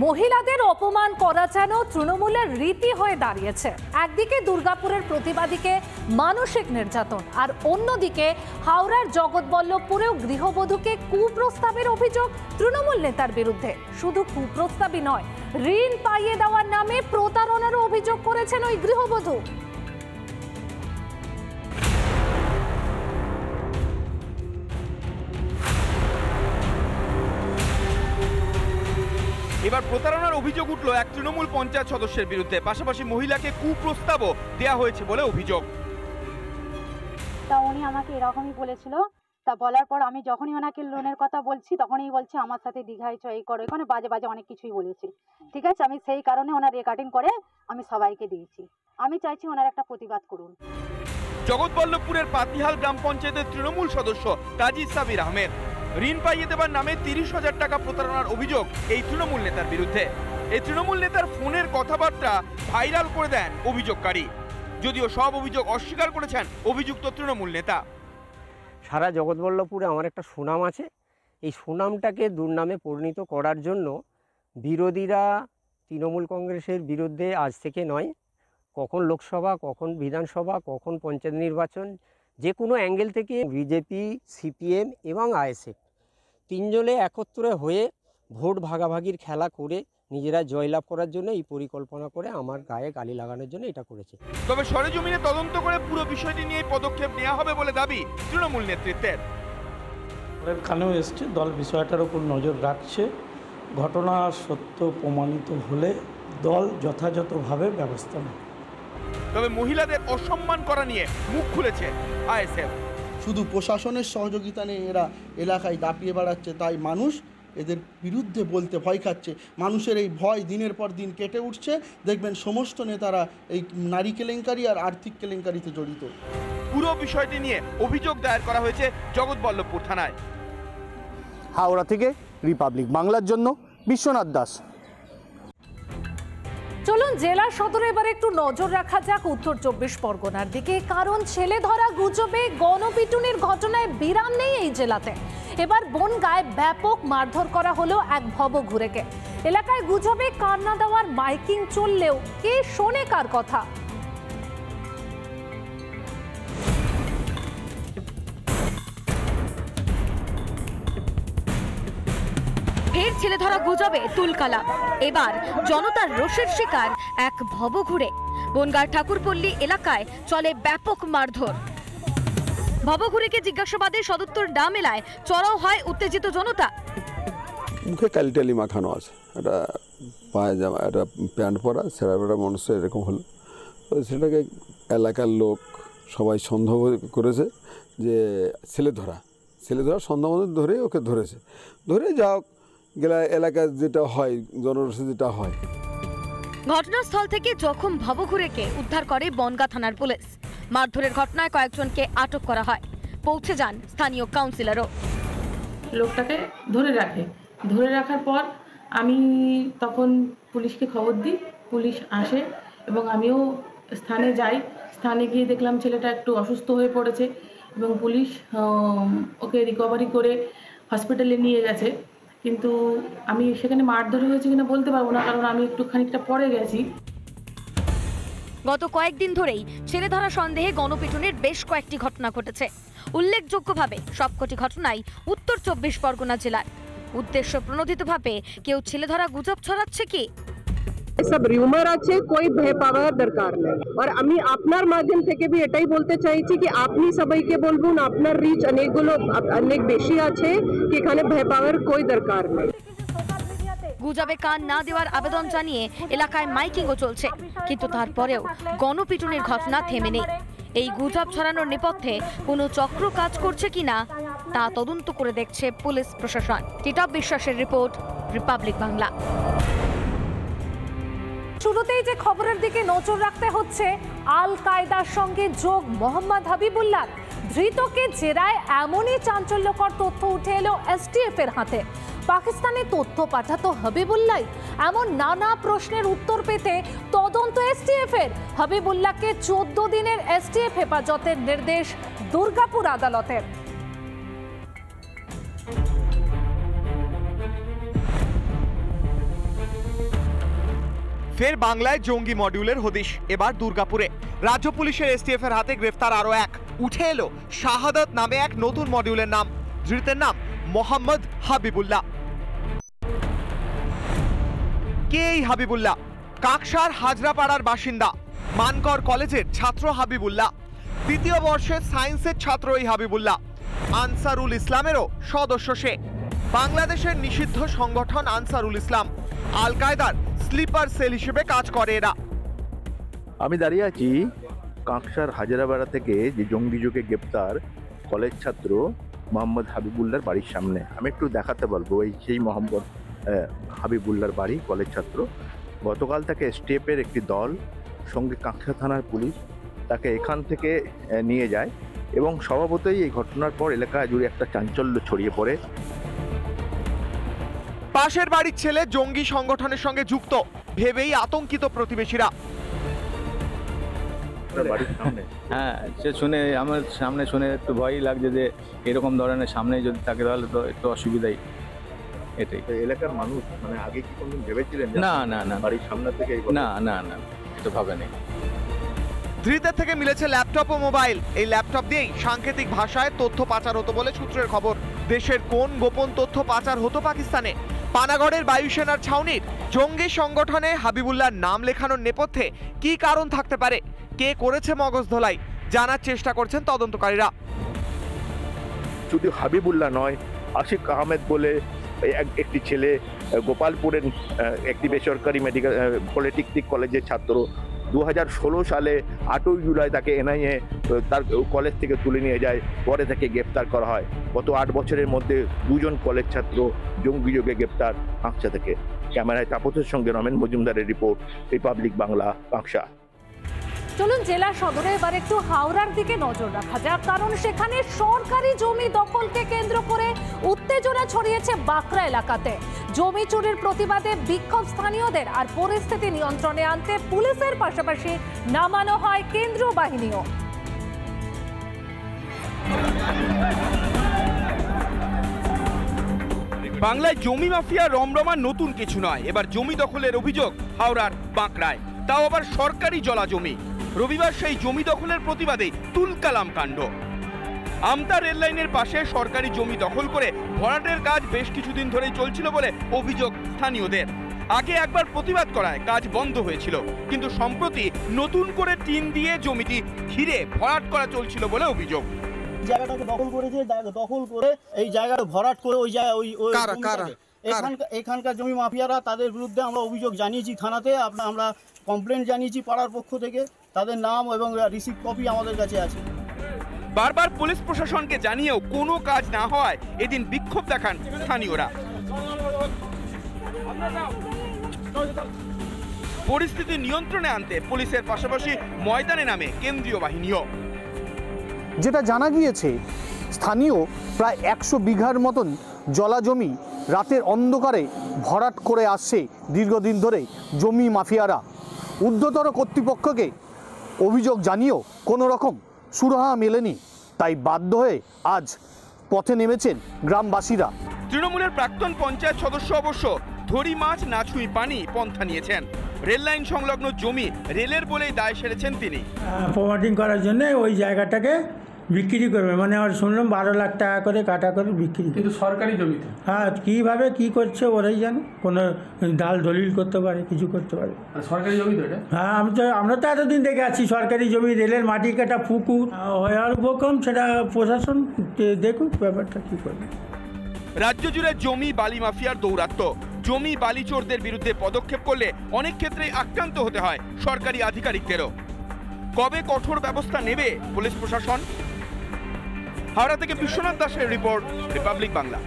মহিলাদের অপমান করা যেন তৃণমূলের রীতি হয়ে দাঁড়িয়েছে। একদিকে দুর্গাপুরের প্রতিবাদীকে মানসিক নির্যাতন, আর অন্যদিকে হাওড়ার জগৎবল্লভপুরেও গৃহবধূকে কুপ্রস্তাবের অভিযোগ তৃণমূল নেতার বিরুদ্ধে। শুধু কুপ্রস্তাবই নয়, ঋণ পাইয়ে দেওয়ার নামে প্রতারণারও অভিযোগ করেছেন ওই গৃহবধূ। এবার প্রতারণার অভিযোগ উঠল এক তৃণমূল পঞ্চায়েত সদস্যের বিরুদ্ধে। পাশাপাশি মহিলাকে কুপ্রস্তাবও দেয়া হয়েছে বলে অভিযোগ। তা উনি আমাকে এরকমই বলেছিল। তা বলার পর আমি যখনই ওনাকে লোনের কথা বলছি তখনই বলছে আমার সাথে দীঘায় এই করো, এখানে বাজে বাজে অনেক কিছুই বলেছি। ঠিক আছে, আমি সেই কারণে ওনার রেকর্ডিং করে আমি সবাইকে দিয়েছি। আমি চাইছি ওনার একটা প্রতিবাদ করুন। জগৎবল্লভপুরের পাতিহাল গ্রাম পঞ্চায়েতের তৃণমূল সদস্য কাজী সাবির আহমেদ ঋণ পাইয়ে দেবার নামে 30,000 টাকা প্রতারণার অভিযোগ এই তৃণমূল নেতার বিরুদ্ধে। এই তৃণমূল নেতার ফোনের কথাবার্তা ভাইরাল করে দেন অভিযোগকারী, যদিও সব অভিযোগ অস্বীকার করেছেন অভিযুক্ত তৃণমূল নেতা। সারা জগৎবল্লভপুরে আমার একটা সুনাম আছে, এই সুনামটাকে দুর্নামে পরিণত করার জন্য বিরোধীরা তৃণমূল কংগ্রেসের বিরুদ্ধে আজ থেকে নয়, কখন লোকসভা, কখন বিধানসভা, কখন পঞ্চায়েত নির্বাচন, যে কোনো অ্যাঙ্গেল থেকে বিজেপি, সিপিএম এবং আইএসএফ তিনজনে একত্রে হয়ে ভোট ভাগাভাগির খেলা করে নিজেরা জয়লাভ করার জন্য এই পরিকল্পনা করে আমার গায়ে গালি লাগানোর জন্য এটা করেছে। তবে সরেজমিনে তদন্ত করে পুরো বিষয়টি নিয়ে পদক্ষেপ নেওয়া হবে বলে দাবি তৃণমূল নেতৃত্বের। কানেও এসছে, দল বিষয়টার উপর নজর রাখছে। ঘটনা সত্য প্রমাণিত হলে দল যথাযথভাবে ব্যবস্থা নেবে। তবে মহিলাদের অসম্মান করা নিয়ে মুখ খুলেছে আইএসএফ। শুধু প্রশাসনের সহযোগিতা নিয়ে এরা এলাকায় দাপিয়ে বেড়াচ্ছে, তাই মানুষ এদের বিরুদ্ধে বলতে ভয় খাচ্ছে। মানুষের এই ভয় দিনের পর দিন কেটে উঠছে। দেখবেন সমস্ত নেতারা এই নারী কেলেঙ্কারি আর আর্থিক কেলেঙ্কারিতে জড়িত। পুরো বিষয়টি নিয়ে অভিযোগ দায়ের করা হয়েছে জগৎবল্লভপুর থানায়। হাওড়া থেকে রিপাবলিক বাংলার জন্য বিশ্বনাথ দাস। চলুন জেলা সদরে এবার একটু নজর রাখা যাক উত্তর 24 পরগনার দিকে, কারণ ছেলে ধরা গুজবে গণপিটুনির ঘটনায় বিরাম নেই এই জেলাতে। এবার বনগাঁয় ব্যাপক মারধর করা হলো এক ভবঘুরেকে। এলাকায় গুজবে কান্না দেওয়ার মাইকিং চললেও কে শোনে কার কথা? ফের ছেলে ধরা গুজবে তুলকালা। এবার জনতার রোষের শিকার এক ভবঘুরে। বনগাঁর ঠাকুরপল্লী এলাকায় চলে ব্যাপক মারধর। ভবঘুরেকে জিজ্ঞাসাবাদে সদুত্তর না মেলায় চড়াও হয় উত্তেজিত জনতা। মুখে কালিটালি মাখানো আছে, একটা পায়জামা, একটা প্যান্ট পরা, সেটা মানুষের এরকম হলো। তো সেটাকে এলাকার লোক সবাই সন্দেহ করেছে যে ছেলে ধরা সন্দেহ ধরে ওকে ধরেছে। ধরে যাও গেলা এলাকার যেটা হয়, জনরোষে যেটা হয়। ঘটনাস্থল থেকে জখম ভবঘুরেকে উদ্ধার করে বনগাঁ থানার পুলিশ। মারধরের ঘটনায় কয়েকজনকে আটক করা হয়। পৌঁছে যান স্থানীয় কাউন্সিলরও। লোকটাকে ধরে রাখার পর আমি তখন পুলিশকে খবর দিই। পুলিশ আসে এবং আমিও স্থানে যাই। স্থানে গিয়ে দেখলাম ছেলেটা একটু অসুস্থ হয়ে পড়েছে এবং পুলিশ ওকে রিকভারি করে হসপিটালে নিয়ে গেছে। কিন্তু আমি সেখানে মারধর হয়েছে কিনা বলতে পারবো না, কারণ আমি একটু খানিকটা পরে গেছি। গত কয়েকদিন ধরেই ছেলে ধরা সন্দেহে গণপিটুনির বেশ কয়েকটি ঘটনা ঘটেছে। উল্লেখযোগ্যভাবে সবকটি ঘটনাই উত্তর 24 পরগনা জেলার। উদ্দেশ্য প্রণোদিতভাবে কেউ ছেলে ধরা গুজব ছড়াচ্ছে কি? सब রিউমার আছে, कोई ভয় পাওয়ার দরকার নেই। আর আমি আপনার মাধ্যম থেকে भी এটাই বলতে চাইছি কি আপনি সবাইকে বলুন, আপনার রিচ অনেক বেশি আছে, কি এখানে ভয় পাওয়ার কোই দরকার নেই। গুজবে কান না দেওয়ার আবেদন জানিয়ে এলাকায় মাইকিংও চলছে, কিন্তু তারপরেও গণপিটুনির ঘটনা থেমে নেই। এই গুজব ছড়ানোর নেপথ্যে কোনো চক্র কাজ করছে কিনা তা তদন্ত করে দেখছে পুলিশ প্রশাসন। টিটপ বিশ্বাসের রিপোর্ট, রিপাবলিক বাংলা। শুরুতেই যে খবরের দিকে নজর রাখতে হচ্ছে, আল কায়দার সঙ্গে যোগ মোহাম্মদ হাবিবুল্লাহ। ধৃতকে জেরায় এমনই চাঞ্চল্যকর তথ্য উঠে এলো এসটিএফ এর হাতে। পাকিস্তানে তথ্য পাঠাতো হাবিবুল্লাহ, এমন নানা প্রশ্নের উত্তর পেতে তদন্ত এসটিএফ এর। হাবিবুল্লাহকে 14 দিনের এসটিএফ হেফাজতের নির্দেশ দুর্গাপুর আদালতের। ফের বাংলায় জঙ্গি মডিউলের হদিশ এবার দুর্গাপুরে। রাজ্য পুলিশের এসটিএফ এর হাতে গ্রেফতার আরো এক। উঠে এলো শাহাদাত নামে এক নতুন মডিউলের নাম। ধৃতের নাম মোহাম্মদ হাবিবুল্লাহ। কে এই হাবিবুল্লাহ? কাকসার হাজরাপাড়ার বাসিন্দা। মানকর কলেজের ছাত্র হাবিবুল্লাহ। দ্বিতীয় বর্ষের সায়েন্সের ছাত্র এই হাবিবুল্লাহ। আনসারুল ইসলামেরও সদস্য সে। বাংলাদেশের নিষিদ্ধ সংগঠন আনসারুল ইসলাম আল কায়দার স্লিপার সেল হিসেবে কাজ করে এরা। আমি দাঁড়িয়ে আছি কাঁকসার হাজারাপাড়া থেকে যে জঙ্গি যুগে গ্রেপ্তার কলেজ ছাত্র মোহাম্মদ হাবিবুল্লাহর বাড়ির সামনে। আমি একটু দেখাতে বলবো এই সেই মোহাম্মদ হাবিবুল্লাহর বাড়ি, কলেজ ছাত্র। গতকাল তাকে এসটিএফের একটি দল সঙ্গে কাঁকসা থানার পুলিশ তাকে এখান থেকে নিয়ে যায় এবং স্বভাবতই এই ঘটনার পর এলাকা জুড়ে একটা চাঞ্চল্য ছড়িয়ে পড়ে। পাশের বাড়ির ছেলে জঙ্গি সংগঠনের সঙ্গে যুক্ত ভেবেই আতঙ্কিত প্রতিবেশীরা। হ্যাঁ, সে শুনে আমার সামনে শুনে একটু ভয়ই লাগছে যে এরকম ধরনের সামনে যদি থাকে তাহলে তো একটু অসুবিধাই। এটাই এলাকার মানুষ মানে আগে কি কোনদিন ভেবেছিলেন? না না না, বাড়ির সামনে থেকে না না না, এটা ভাবেনি। ধৃতের থেকে মিলেছে ল্যাপটপ ও মোবাইল। এই ল্যাপটপ দিয়েই সাংকেতিক ভাষায় তথ্য পাচার হতো বলে সূত্রের খবর। দেশের কোন গোপন তথ্য পাচার হতো পাকিস্তানে? পানাগড়ের বায়ুসেনার ছাউনির জঙ্গি সংগঠনে হাবিবুল্লাহর নাম লেখানোর নেপথ্যে কি কারণ থাকতে পারে? কে করেছে মগজ ধোলাই? জানার চেষ্টা করছেন তদন্তকারীরা। শুধু হাবিবুল্লাহ নয়, আশিক আহমেদ বলে একটি ছেলে গোপালপুরের একটি বেসরকারি মেডিকেল পলিটেকনিক কলেজের ছাত্র। 2016 সালে 8ই জুলাই তাকে এনআইএ তার কলেজ থেকে তুলে নিয়ে যায়, পরে তাকে গ্রেপ্তার করা হয়। গত 8 বছরের মধ্যে 2 জন কলেজ ছাত্র জঙ্গি যোগে গ্রেপ্তার কাঁকসা থেকে। ক্যামেরায় তাপসের সঙ্গে রমেন মজুমদারের রিপোর্ট, রিপাবলিক বাংলা, কাঁকসা। চলুন জেলা সদরে এবার একটু হাওড়ার দিকে নজর রাখা যাক, কারণ সেখানে সরকারি জমি দখলকে কেন্দ্র করে উত্তেজনা ছড়িয়েছে বাঁকড়া এলাকাতে। জমি চুরির প্রতিবাদে বিক্ষোভ স্থানীয়দের, আর পরিস্থিতি নিয়ন্ত্রণে আনতে পুলিশের পাশাপাশি নামানো হয় কেন্দ্রীয় বাহিনীও। বাংলায় জমি মাফিয়া রমরমা নতুন কিছু নয়। এবার জমি দখলের অভিযোগ হাওড়ার বাঁকড়ায়, তাও আবার সরকারি জলা জমি। রবিবার সেই জমি দখলের প্রতিবাদে তুলকালাম কাণ্ড। আমতা রেল লাইনের পাশে সরকারি জমি দখল করে ভরাটের কাজ বেশ কিছুদিন ধরেই চলছিল বলে অভিযোগ স্থানীয়দের। আগে একবার প্রতিবাদ করায় কাজ বন্ধ হয়েছিল, কিন্তু সম্প্রতি নতুন করে টিন দিয়ে জমিটি ঘিরে ভরাট করা চলছিল বলে অভিযোগ। জায়গাটাকে দখল করেছে, দখল করে এই জায়গাটা ভরাট করে ওই জায়গায় এখানকার জমি মাফিয়ারা, তাদের বিরুদ্ধে আমরা অভিযোগ জানিয়েছি থানাতে। আমরা কমপ্লেন জানিয়েছি পাড়ার পক্ষ থেকে। তাদের নাম এবং রিসিপ্ট কপি আমাদের কাছে আছে। বারবার পুলিশ প্রশাসনকে জানিয়েও কোনো কাজ না হওয়ায় এদিন বিক্ষোভ দেখান স্থানীয়রা। পরিস্থিতি নিয়ন্ত্রণে আনতে পুলিশের পাশাপাশি ময়দানে নামে কেন্দ্রীয় বাহিনীও। যেটা জানা গিয়েছে, স্থানীয় প্রায় 100 বিঘার মতন জলা জমি রাতের অন্ধকারে ভরাট করে আসছে দীর্ঘদিন ধরে জমি মাফিয়ারা। ঊর্ধ্বতর কর্তৃপক্ষকে অভিযোগ জানিয়েও কোনো রকম সুরাহা মেলেনি, তাই বাধ্য হয়ে আজ পথে নেমেছেন গ্রামবাসীরা। তৃণমূলের প্রাক্তন পঞ্চায়েত সদস্য অবশ্য ধরি মাছ না ছুঁই পানি পন্থা নিয়েছেন। রেল লাইন সংলগ্ন জমি রেলের বলেই দায় সেরেছেন তিনি। প্রমোটিং করার জন্য ওই জায়গাটাকে বিক্রি করবে, মানে আর শুনলাম 12 লাখ টাকা করে কাটা করে বিক্রি, কিন্তু সরকারি জমিতে। হ্যাঁ, কীভাবে কী করছে ওরাই জানে। কোনো ডাল দলিল করতে পারে, কিছু করতে পারে। সরকারি জমি তো এটা? হ্যাঁ, আমরা তো এতদিন দেখে আছি সরকারি জমি, রেলের মাটি কাটা পুকুর হওয়ার উপক্রম। সেটা প্রশাসন দেখুক ব্যাপারটা কী করবে। রাজ্য জুড়ে জমি বালি মাফিয়ার দৌরাত্ম্য। জমি বালি চোরদের বিরুদ্ধে পদক্ষেপ করলে অনেক ক্ষেত্রেই আক্রান্ত হতে হয় সরকারি আধিকারিকদেরও। কবে কঠোর ব্যবস্থা নেবে পুলিশ প্রশাসন? হাওড়া থেকে বিশ্বনাথ দাসের রিপোর্ট, রিপাবলিক বাংলা।